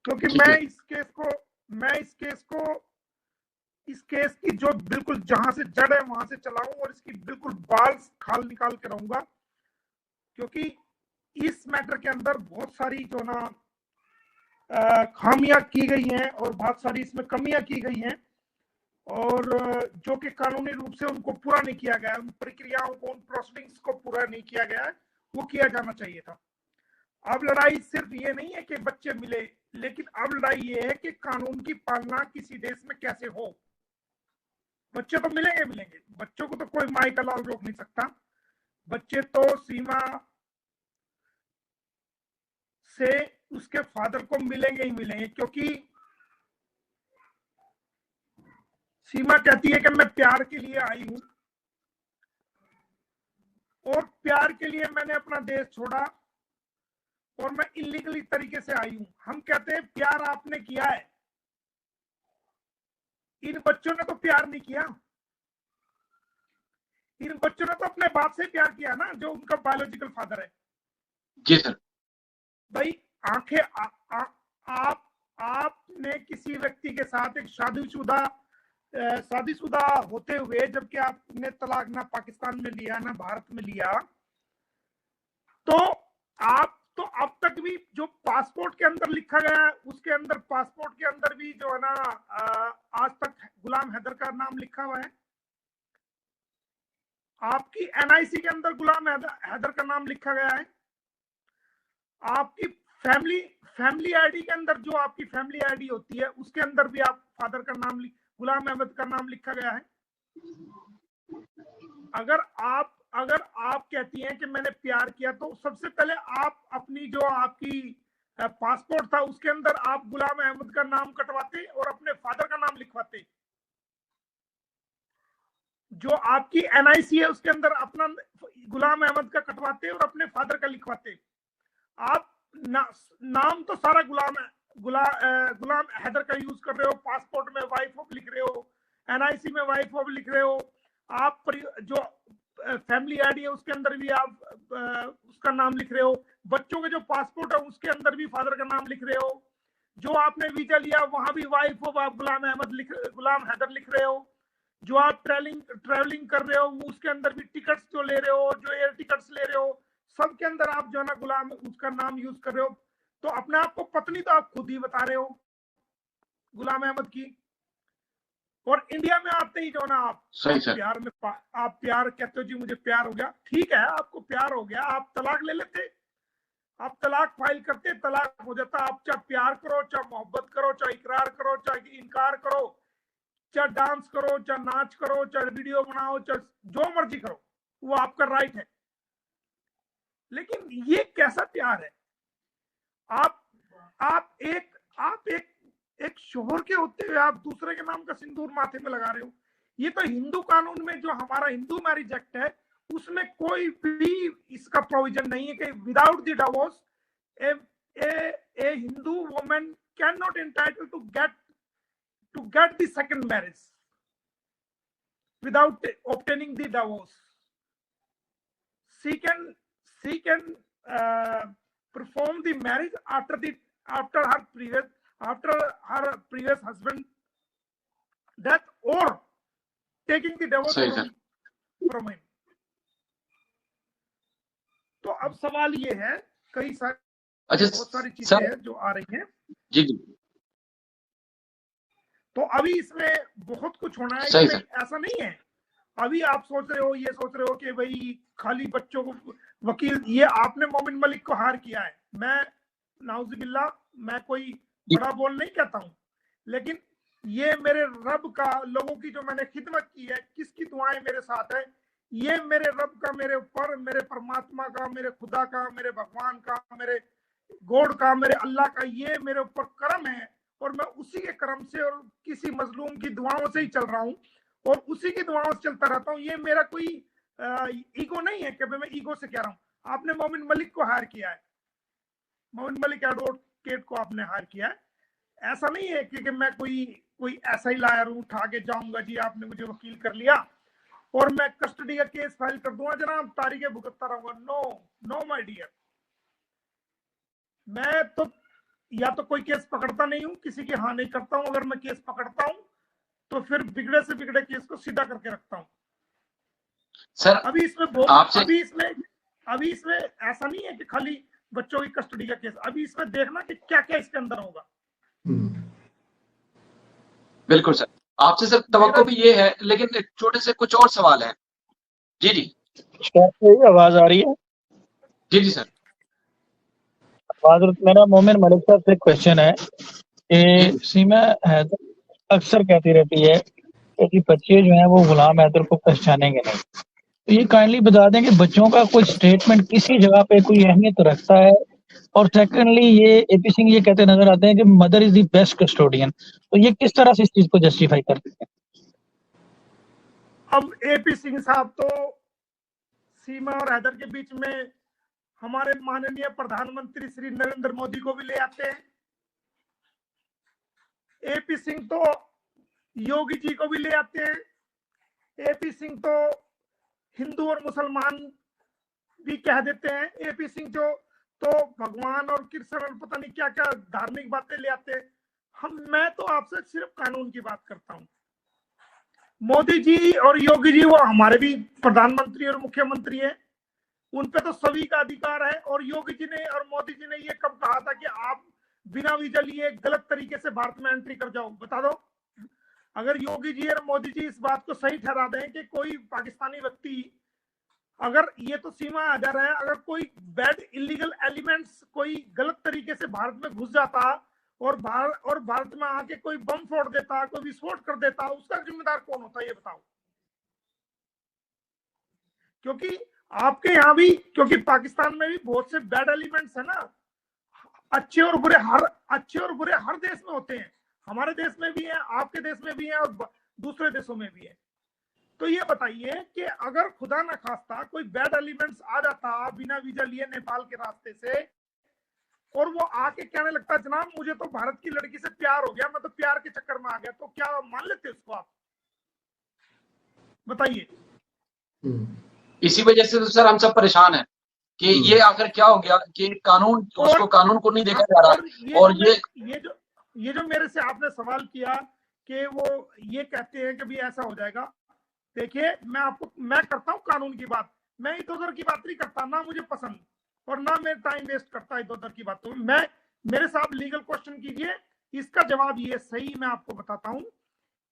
क्योंकि इस केस की जो बिल्कुल जहां से जड़ है वहां से चलाऊं और इसकी बिल्कुल बाल खाल निकाल के रहूंगा, क्योंकि इस मैटर के अंदर बहुत सारी जो ना खामियां की गई हैं और बहुत सारी इसमें कमियां की गई हैं, और जो कि कानूनी रूप से उनको पूरा नहीं किया गया, उन प्रक्रियाओं को, उन प्रोसीडिंग्स को पूरा नहीं किया गया है, वो किया जाना चाहिए था। अब लड़ाई सिर्फ ये नहीं है कि बच्चे मिले, लेकिन अब लड़ाई ये है कि कानून की पालना किसी देश में कैसे हो। बच्चे तो मिलेंगे, बच्चों को तो कोई माई का लाल रोक नहीं सकता। बच्चे तो सीमा से उसके फादर को मिलेंगे ही मिलेंगे, क्योंकि सीमा कहती है कि मैं प्यार के लिए आई हूं और प्यार के लिए मैंने अपना देश छोड़ा और मैं इलीगली तरीके से आई हूं। हम कहते हैं प्यार आपने किया है, इन बच्चों ने तो प्यार नहीं किया। इन बच्चों ने तो अपने बाप से प्यार किया ना, जो उनका बायोलॉजिकल फादर है। जी सर। भाई आंखें आपने किसी व्यक्ति के साथ एक शादीशुदा होते हुए, जबकि आपने तलाक ना पाकिस्तान में लिया ना भारत में लिया, तो आप तो अब तक भी जो पासपोर्ट के अंदर लिखा गया है, उसके अंदर पासपोर्ट के अंदर भी जो है ना आज तक गुलाम हैदर का नाम लिखा हुआ है। आपकी एनआईसी के अंदर गुलाम हैदर का नाम लिखा गया है। आपकी फैमिली आईडी के अंदर, जो आपकी फैमिली आईडी होती है, उसके अंदर भी आप फादर का नाम, गुलाम अहमद का नाम लिखा गया है। अगर आप कहती हैं कि मैंने प्यार किया, तो सबसे पहले आप अपनी जो आपकी पासपोर्ट था उसके अंदर आप गुलाम अहमद का नाम कटवाते और अपने फादर का नाम लिखवाते। जो आपकी एनआईसी है उसके अंदर अपना गुलाम अहमद का कटवाते और अपने फादर का लिखवाते। आप नाम तो सारा गुलाम हैदर का यूज कर रहे हो, पासपोर्ट में वाइफ ऑफ लिख रहे हो, एनआईसी में वाइफ ऑफ लिख रहे हो, आप जो फैमिली आईडी है उसके अंदर भी आप उसका नाम लिख रहे हो, बच्चों के जो पासपोर्ट है उसके अंदर भी फादर का नाम लिख रहे हो, जो आपने वीजा लिया वहां भी वाइफ ऑफ आप गुलाम हैदर लिख रहे हो, जो आप ट्रैवलिंग कर रहे हो उसके अंदर भी टिकट्स जो ले रहे हो, जो एयर टिकट्स ले रहे हो, सबके अंदर आप जो है ना गुलाम उसका नाम यूज कर रहे हो। तो अपने आप को पत्नी तो आप खुद ही बता रहे हो गुलाम अहमद की। और इंडिया में आते ही जो ना आप प्यार कहते हो, जी मुझे प्यार हो गया। ठीक है, आपको प्यार हो गया, आप तलाक ले लेते, आप तलाक फाइल करते, तलाक हो जाता। आप चाहे प्यार करो, चाहे मोहब्बत करो, चाहे इकरार करो, चाहे इनकार करो, चाहे डांस करो, चाहे नाच करो, चाहे वीडियो बनाओ, चाहे जो मर्जी करो, वो आपका राइट है। लेकिन ये कैसा प्यार है? आप एक शोहर के होते हुए आप दूसरे के नाम का सिंदूर माथे में लगा रहे हो। ये तो हिंदू कानून में, जो हमारा हिंदू मैरिज एक्ट है, उसमें कोई भी इसका प्रोविजन नहीं है कि without the divorce a Hindu woman can not entitle to get the second marriage without obtaining the divorce. She can perform the marriage after her previous husband death or taking the divorce from him. तो अब सवाल ये है, कई सारी बहुत सारी चीजें हैं जो आ रही हैं। जी जी। तो अभी इसमें बहुत कुछ होना है, ऐसा नहीं है। अभी आप सोच रहे हो कि भाई खाली बच्चों को वकील, ये आपने मोमिन मलिक को हार किया है। मैं नाउजुबिल्लाह, मैं कोई बड़ा बोल नहीं कहता हूं, लेकिन ये मेरे रब का, लोगों की जो मैंने खिदमत की है, किसकी दुआएं मेरे साथ है, ये मेरे रब का, मेरे ऊपर, मेरे परमात्मा का, मेरे खुदा का, मेरे भगवान का, मेरे गॉड का, मेरे अल्लाह का, ये मेरे ऊपर करम है। और मैं उसी के करम से और किसी मजलूम की दुआओं से ही चल रहा हूं और उसी की दुआओं से चलता रहता हूं। ये मेरा कोई ईगो नहीं है कि मैं ईगो से कह रहा हूं। आपने मोमिन मलिक को हायर किया है, मोमिन मलिक एडवोकेट को आपने हायर किया है। ऐसा नहीं है कि मैं कोई ऐसा ही लायर हूं, उठा के जाऊंगा, जी आपने मुझे वकील कर लिया और मैं कस्टडी का केस फाइल कर दूंगा, जनाब तारीखें भुगतता रहूंगा। नो माय डियर, मैं तो या तो कोई केस पकड़ता नहीं हूं, किसी की हाँ नहीं करता हूं, अगर मैं केस पकड़ता हूं तो फिर बिगड़े से बिगड़े केस को सीधा करके रखता हूं। सर अभी इसमें आपसे अभी इसमें ऐसा नहीं है कि खाली बच्चों की कस्टडी का केस, अभी इसमें देखना कि क्या क्या इसके अंदर होगा। बिल्कुल सर, आपसे सर तवक्को भी ये है, लेकिन छोटे से कुछ और सवाल है। जी जी आवाज आ रही है? जी जी सर। मेरा मोमिन मलिक साहब से क्वेश्चन है कि सीमा हैदर अक्सर कहती रहती है कि बच्चे जो हैं वो गुलाम हैदर को पहचानेंगे नहीं, तो ये काइंडली बता दें कि बच्चों का कोई स्टेटमेंट किसी जगह पे कोई अहमियत रखता है? और सेकंडली ये एपी सिंह ये कहते नजर आते हैं कि mother is the best custodian, तो ये किस तरह से इस चीज को जस्टिफाई करते हैं? अब एपी सिंह साहब तो सीमा और हैदर के बीच में हमारे माननीय प्रधानमंत्री श्री नरेंद्र मोदी को भी ले आते हैं। एपी सिंह तो योगी जी को भी ले आते हैं। एपी सिंह तो हिंदू और मुसलमान भी कह देते हैं। एपी सिंह जो तो भगवान और कृष्ण और पता नहीं क्या क्या धार्मिक बातें ले आते हैं। मैं तो आपसे सिर्फ कानून की बात करता हूं। मोदी जी और योगी जी वो हमारे भी प्रधानमंत्री और मुख्यमंत्री हैं, उन पे तो सभी का अधिकार है। और योगी जी ने और मोदी जी ने ये कब कहा था कि आप बिना वीजा लिए गलत तरीके से भारत में एंट्री कर जाओ? बता दो। अगर योगी जी और मोदी जी इस बात को सही ठहरा दें कि कोई पाकिस्तानी व्यक्ति, अगर ये तो सीमा हैदर है, अगर कोई बैड इलीगल एलिमेंट्स कोई गलत तरीके से भारत में घुस जाता और भारत में आके कोई बम फोड़ देता, कोई विस्फोट कर देता, उसका जिम्मेदार कौन होता है ये बताओ? क्योंकि आपके यहाँ भी, क्योंकि पाकिस्तान में भी बहुत से बैड एलिमेंट्स है ना, अच्छे और बुरे हर देश में होते हैं। हमारे देश में भी है, आपके देश में भी है और दूसरे देशों में भी है। तो ये बताइए कि अगर खुदा न खास्ता कोई बैड एलिमेंट्स आ जाता बिना वीजा लिए नेपाल के रास्ते से, और वो आके कहने लगता जनाब मुझे तो भारत की लड़की से प्यार हो गया, मैं तो प्यार के चक्कर में आ गया, तो क्या मान लेते उसको आप? बताइए। इसी वजह से तो सर हम सब परेशान हैं कि ये आखिर क्या हो गया कि कानून उसको कानून को नहीं देखा जा रहा। और ये जो मेरे से आपने सवाल किया कि वो ये कहते हैं कि भी ऐसा हो जाएगा, देखिए मैं करता हूँ कानून की बात, मैं इधर उधर की बात नहीं करता, ना मुझे पसंद और ना मैं टाइम वेस्ट करता इधर उधर की बातों में। मैं मेरे साथ लीगल क्वेश्चन कीजिए, इसका जवाब ये सही मैं आपको बताता हूं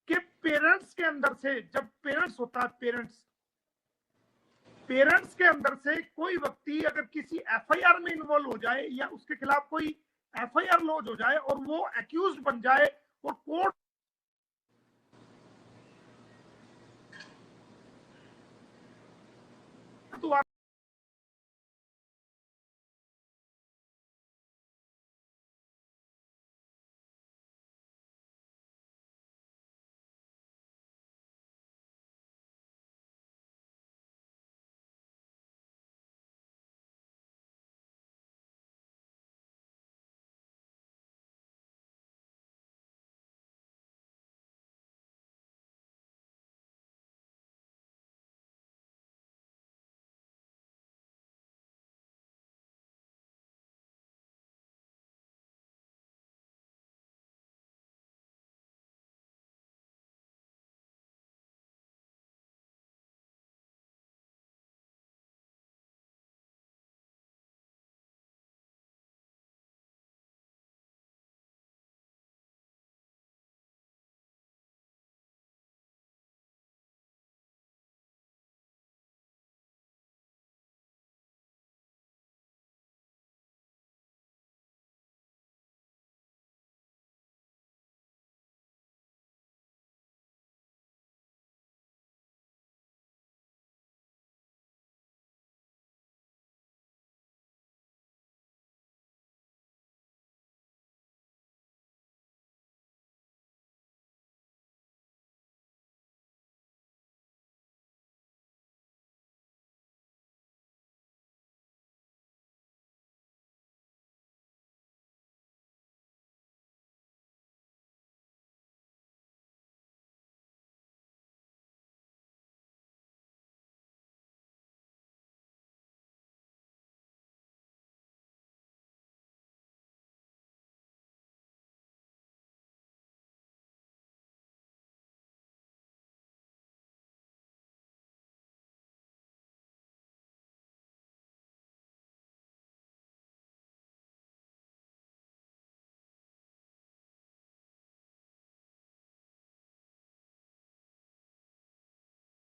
कि पेरेंट्स के अंदर से, जब पेरेंट्स होता है, पेरेंट्स के अंदर से कोई व्यक्ति अगर किसी एफआईआर में इन्वॉल्व हो जाए या उसके खिलाफ कोई एफआईआर लॉन्च हो जाए और वो एक्यूज्ड बन जाए और कोर्ट